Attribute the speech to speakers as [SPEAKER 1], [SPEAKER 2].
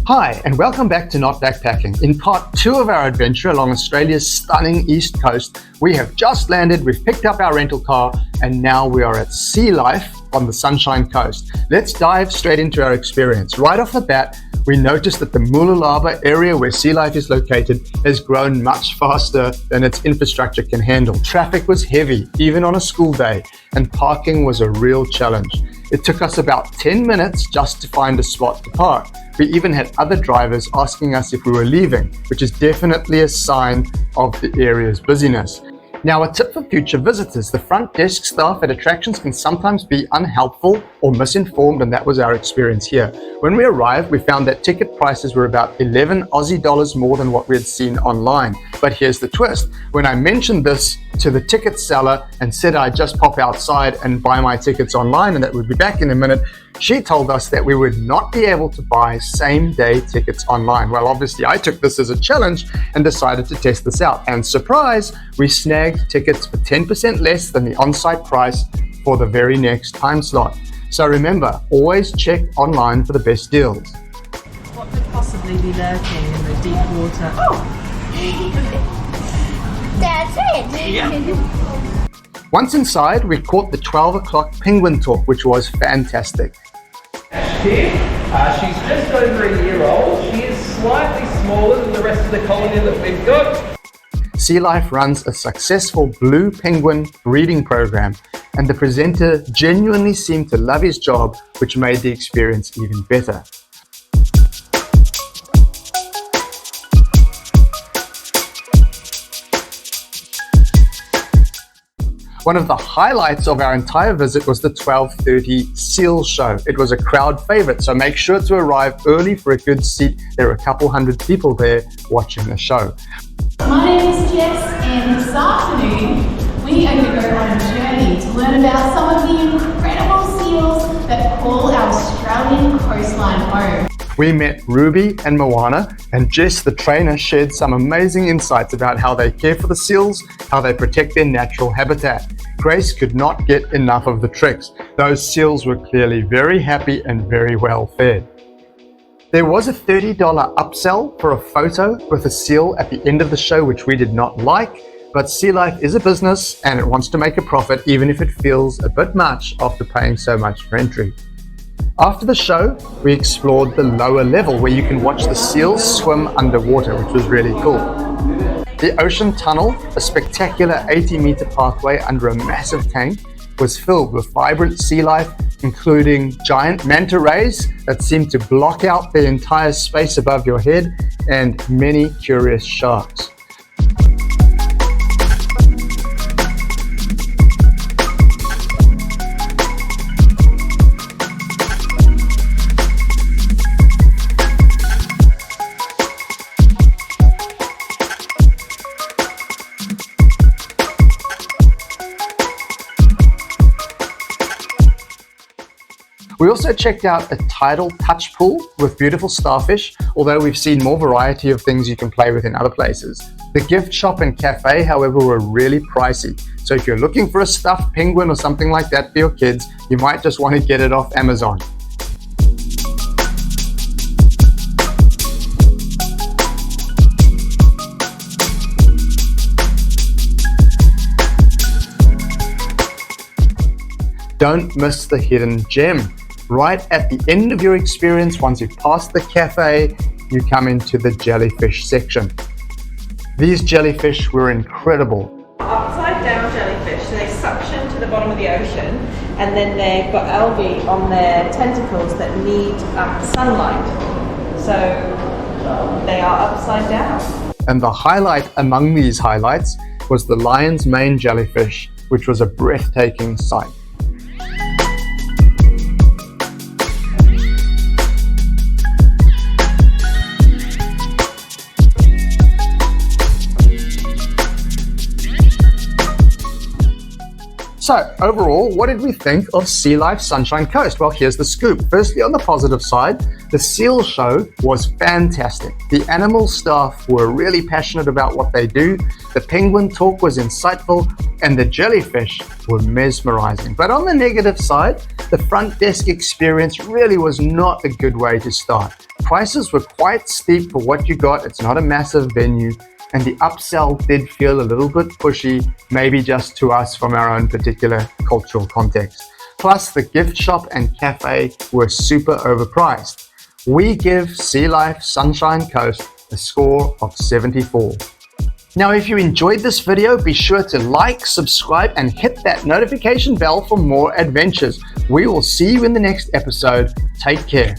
[SPEAKER 1] Hi, and welcome back to NotBackPacking. In part 2 of our adventure along Australia's stunning east coast, we have just landed, we've picked up our rental car, and now we are at Sealife on the Sunshine Coast. Let's dive straight into our experience. Right off the bat, we noticed that the Moolalaba area where Sealife is located has grown much faster than its infrastructure can handle. Traffic was heavy, even on a school day, and parking was a real challenge. It took us about 10 minutes just to find a spot to park. We even had other drivers asking us if we were leaving, which is definitely a sign of the area's busyness. Now, a tip for future visitors: the front desk staff at attractions can sometimes be unhelpful or misinformed, and that was our experience here. When we arrived, we found that ticket prices were about 11 Aussie dollars more than what we had seen online. But here's the twist. When I mentioned this to the ticket seller and said I'd just pop outside and buy my tickets online and that we'd be back in a minute, she told us that we would not be able to buy same-day tickets online. Well, obviously, I took this as a challenge and decided to test this out. And surprise, we snagged tickets for 10% less than the on-site price for the very next time slot. So remember, always check online for the best deals.
[SPEAKER 2] What could possibly be lurking in the deep water? Oh!
[SPEAKER 3] That's it!
[SPEAKER 2] Yeah.
[SPEAKER 1] Once inside, we caught the 12 o'clock penguin talk, which was fantastic.
[SPEAKER 4] Here, she's just over a year old. She is slightly smaller than the rest of the colony that we've got.
[SPEAKER 1] Sealife runs a successful blue penguin breeding program, and the presenter genuinely seemed to love his job, which made the experience even better. One of the highlights of our entire visit was the 12:30 seal show. It was a crowd favorite, so make sure to arrive early for a good seat. There were a couple hundred people there watching the show.
[SPEAKER 5] My name is Jess, and this afternoon we are going to go on a journey to learn about some of the incredible seals that call our Australian coastline home.
[SPEAKER 1] We met Ruby and Moana, and Jess, the trainer, shared some amazing insights about how they care for the seals, how they protect their natural habitat. Grace could not get enough of the tricks. Those seals were clearly very happy and very well fed. There was a $30 upsell for a photo with a seal at the end of the show, which we did not like, but Sealife is a business and it wants to make a profit, even if it feels a bit much after paying so much for entry. After the show, we explored the lower level where you can watch the seals swim underwater, which was really cool. The ocean tunnel, a spectacular 80-meter pathway under a massive tank, was filled with vibrant sea life, including giant manta rays that seemed to block out the entire space above your head, and many curious sharks. We also checked out a tidal touch pool with beautiful starfish, although we've seen more variety of things you can play with in other places. The gift shop and cafe, however, were really pricey. So if you're looking for a stuffed penguin or something like that for your kids, you might just want to get it off Amazon. Don't miss the hidden gem. Right at the end of your experience, once you've passed the cafe, you come into the jellyfish section. These jellyfish were incredible.
[SPEAKER 2] Upside down jellyfish, so they suction to the bottom of the ocean, and then they've got algae on their tentacles that need sunlight. So they are upside down.
[SPEAKER 1] And the highlight among these highlights was the lion's mane jellyfish, which was a breathtaking sight. So overall, what did we think of Sealife Sunshine Coast? Well, here's the scoop. Firstly, on the positive side, The seal show was fantastic. The animal staff were really passionate about what they do, the penguin talk was insightful, and the jellyfish were mesmerizing. But on the negative side, the front desk experience really was not a good way to start. Prices were quite steep for what you got, it's not a massive venue, and the upsell did feel a little bit pushy, maybe just to us from our own particular cultural context. Plus, the gift shop and cafe were super overpriced. We give Sealife Sunshine Coast a score of 74. Now, if you enjoyed this video, be sure to like, subscribe, and hit that notification bell for more adventures. We will see you in the next episode. Take care.